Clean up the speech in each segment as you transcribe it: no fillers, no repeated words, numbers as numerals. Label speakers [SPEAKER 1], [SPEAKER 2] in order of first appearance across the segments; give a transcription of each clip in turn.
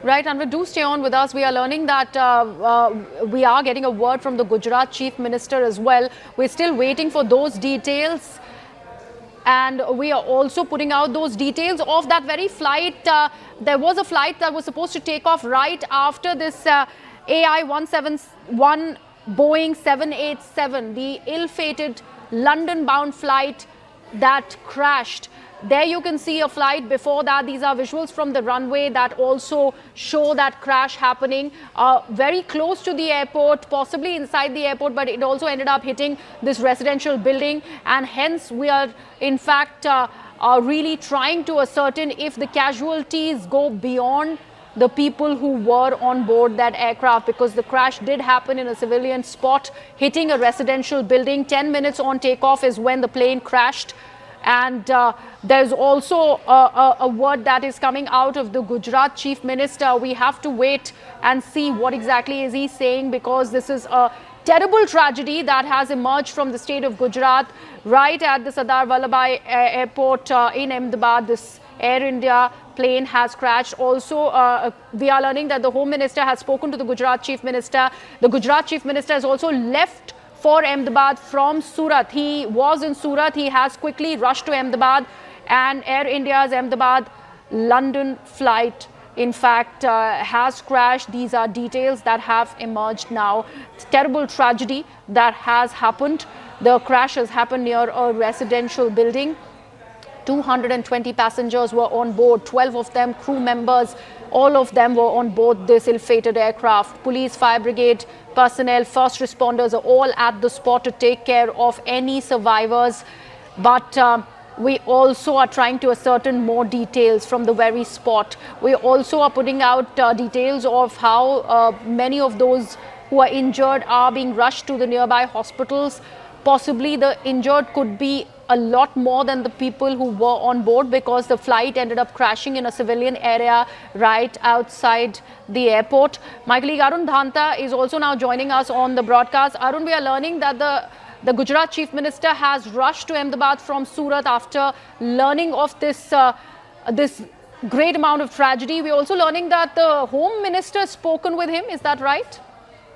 [SPEAKER 1] Right, and do stay on with us. We are learning that we are getting a word from the Gujarat Chief Minister as well. We're still waiting for those details. And we are also putting out those details of that very flight. There was a flight that was supposed to take off right after this AI-171 Boeing 787, the ill-fated London-bound flight that crashed. There you can see a flight before that. These are visuals from the runway that also show that crash happening very close to the airport, possibly inside the airport, but it also ended up hitting this residential building. And hence we are in fact really trying to ascertain if the casualties go beyond the people who were on board that aircraft, because the crash did happen in a civilian spot, hitting a residential building. 10 minutes on takeoff is when the plane crashed. And there's also a word that is coming out of the Gujarat Chief Minister. We have to wait and see what exactly is he saying, because this is a terrible tragedy that has emerged from the state of Gujarat right at the Sardar Vallabhbhai Airport in Ahmedabad. This Air India plane has crashed. Also, we are learning that the Home Minister has spoken to the Gujarat Chief Minister. The Gujarat Chief Minister has also left for Ahmedabad from Surat. He was in Surat. He has quickly rushed to Ahmedabad, and Air India's Ahmedabad London flight, in fact, has crashed. These are details that have emerged now. It's a terrible tragedy that has happened. The crash has happened near a residential building. 220 passengers were on board, 12 of them crew members. All of them were on board this ill-fated aircraft. Police, fire brigade personnel, first responders are all at the spot to take care of any survivors. But we also are trying to ascertain more details from the very spot. We also are putting out details of how many of those who are injured are being rushed to the nearby hospitals. Possibly the injured could be a lot more than the people who were on board, because the flight ended up crashing in a civilian area right outside the airport. My colleague Arun Dhanta is also now joining us on the broadcast. Arun, we are learning that the Gujarat Chief Minister has rushed to Ahmedabad from Surat after learning of this great amount of tragedy. We're also learning that the Home Minister has spoken with him. Is that right?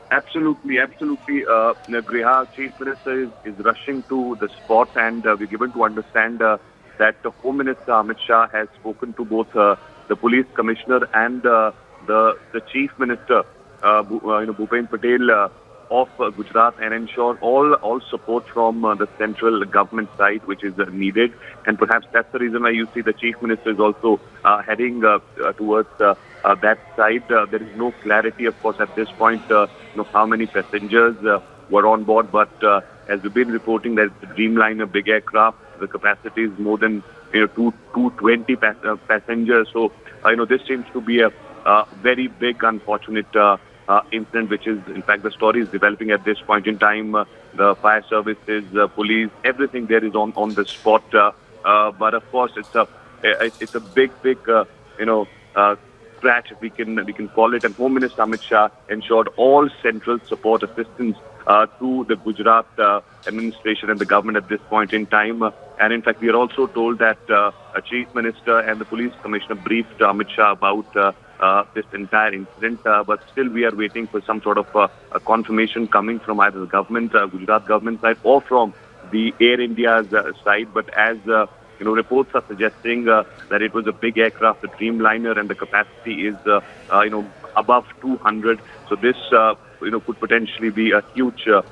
[SPEAKER 2] Absolutely. Griha, Chief Minister is rushing to the spot, and we're given to understand that the Home Minister Amit Shah has spoken to both the Police Commissioner and the Chief Minister, Bhupendra Patel of Gujarat, and ensure all support from the central government side, which is needed. And perhaps that's the reason why you see the Chief Minister is also heading towards that side. There is no clarity, of course, at this point, how many passengers were on board. But as we've been reporting, that it's a Dreamliner big aircraft. The capacity is more than 220 passengers. So this seems to be a very big, unfortunate incident, which is, in fact, the story is developing at this point in time. The fire services, police, everything there is on the spot. But of course, it's a big crash, if we can call it. And Home Minister Amit Shah ensured all central support assistance to the Gujarat administration and the government at this point in time. And in fact, we are also told that a Chief Minister and the Police Commissioner briefed Amit Shah about this entire incident. But still, we are waiting for some sort of a confirmation coming from either the government, Gujarat government side, or from the Air India's side. But as reports are suggesting that it was a big aircraft, a Dreamliner, and the capacity is, above 200. So this, could potentially be a huge loss.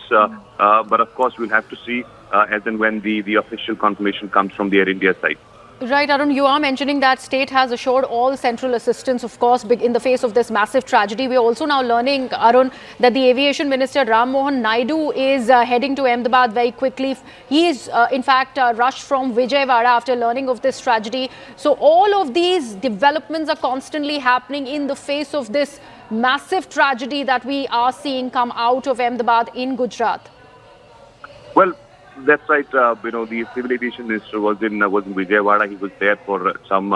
[SPEAKER 2] But of course, we'll have to see as and when the official confirmation comes from the Air India side.
[SPEAKER 1] Right, Arun, you are mentioning that state has assured all central assistance, of course, in the face of this massive tragedy. We are also now learning, Arun, that the Aviation Minister Ram Mohan Naidu is heading to Ahmedabad very quickly. He is, in fact, rushed from Vijayawada after learning of this tragedy. So all of these developments are constantly happening in the face of this massive tragedy that we are seeing come out of Ahmedabad in Gujarat.
[SPEAKER 2] Well, that's right. The Civil Aviation Minister was in Vijayawada. He was there for some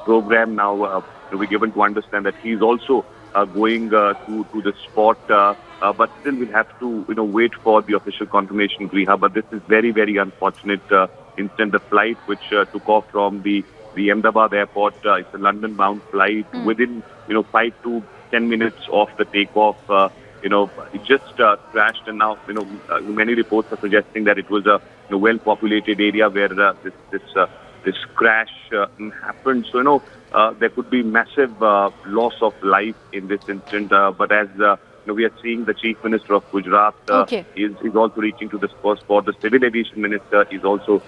[SPEAKER 2] program. Now we're given to understand that he's also going to the spot. But still, we'll have to wait for the official confirmation, Griha. But this is very, very unfortunate incident. The flight which took off from the the Ahmedabad airport. It's a London-bound flight. Within 5 to 10 minutes of the takeoff, it just crashed, and now many reports are suggesting that it was a well-populated area where this crash happened. So there could be massive loss of life in this incident. But as we are seeing, the Chief Minister of Gujarat is also reaching to the spot. The Civil Aviation Minister is also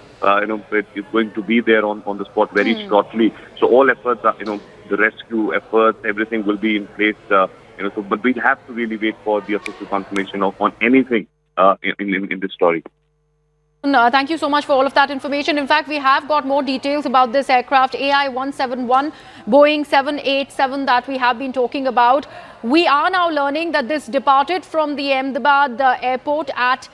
[SPEAKER 2] is going to be there on the spot very shortly. So all efforts are the rescue efforts, everything will be in place. But we'll have to really wait for the official confirmation on anything in this story.
[SPEAKER 1] Thank you so much for all of that information. In fact, we have got more details about this aircraft AI-171, Boeing 787 that we have been talking about. We are now learning that this departed from the Ahmedabad airport at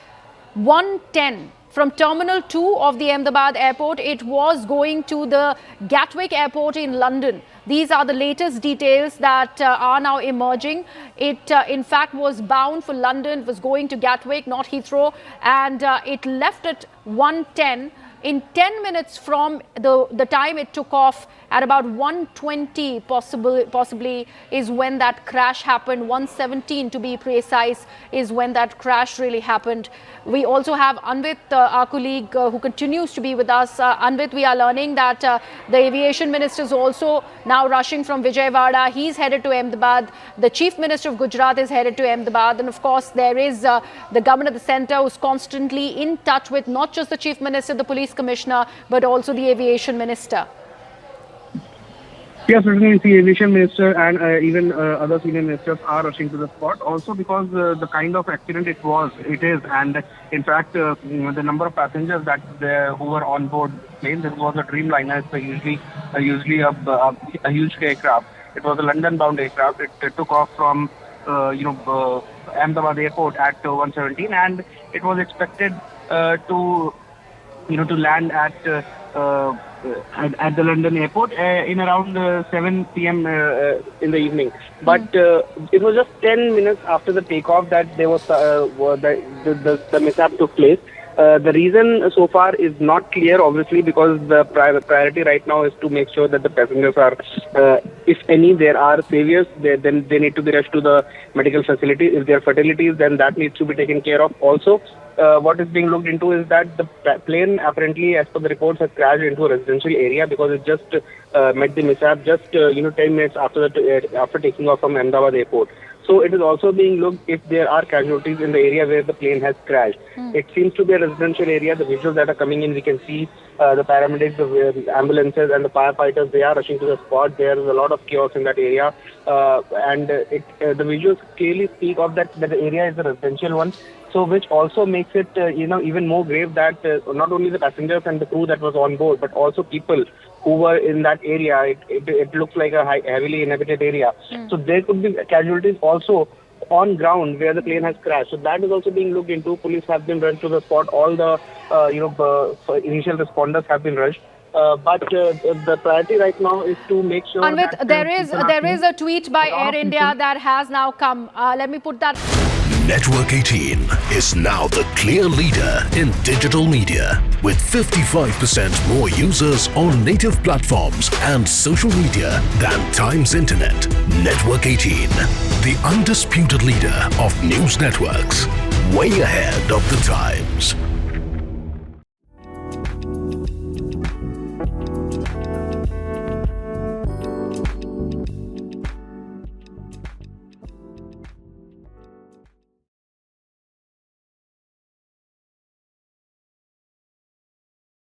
[SPEAKER 1] 1:10. From Terminal 2 of the Ahmedabad airport, it was going to the Gatwick airport in London. These are the latest details that are now emerging. It, in fact, was bound for London. It was going to Gatwick, not Heathrow. And it left at 1:10. In 10 minutes from the time it took off, at about 1:20 possibly is when that crash happened. 1:17 to be precise is when that crash really happened. We also have Anvit, our colleague, who continues to be with us. Anvit, we are learning that the aviation minister is also now rushing from Vijayawada. He's headed to Ahmedabad. The Chief Minister of Gujarat is headed to Ahmedabad. And of course, there is the government of the centre who's constantly in touch with not just the Chief Minister, the Police Commissioner, but also the Aviation Minister.
[SPEAKER 3] Yes, certainly the Aviation Minister and even other senior ministers are rushing to the spot. Also because the kind of accident it is, and in fact, the number of passengers who were on board plane, this was a Dreamliner. It's usually a huge aircraft. It was a London-bound aircraft. It took off from Ahmedabad airport at 1:17, and it was expected to land at the London airport in around 7 p.m. In the evening. But it was just 10 minutes after the takeoff that there was the mishap took place. The reason so far is not clear, obviously, because the priority right now is to make sure that the passengers are, if any, there are saviors, then they need to be rushed to the medical facility. If there are fatalities, then that needs to be taken care of. Also, what is being looked into is that the plane, apparently, as per the reports, has crashed into a residential area because it just met the mishap just 10 minutes after taking off from Ahmedabad airport. So it is also being looked if there are casualties in the area where the plane has crashed. It seems to be a residential area. The visuals that are coming in, we can see the paramedics, the ambulances and the firefighters, they are rushing to the spot. There is a lot of chaos in that area. And the visuals clearly speak of that the area is a residential one. So which also makes it, even more grave that not only the passengers and the crew that was on board, but also people who were in that area. It looks like a heavily inhabited area. So there could be casualties also on ground where the plane has crashed. So that is also being looked into. Police have been rushed to the spot. All the initial responders have been rushed. But the priority right now is to make sure
[SPEAKER 1] Anvit,
[SPEAKER 3] that
[SPEAKER 1] there is a tweet by Air India that has now come. Let me put that.
[SPEAKER 4] Network 18 is now the clear leader in digital media with 55% more users on native platforms and social media than Times Internet. Network 18, the undisputed leader of news networks, way ahead of the times.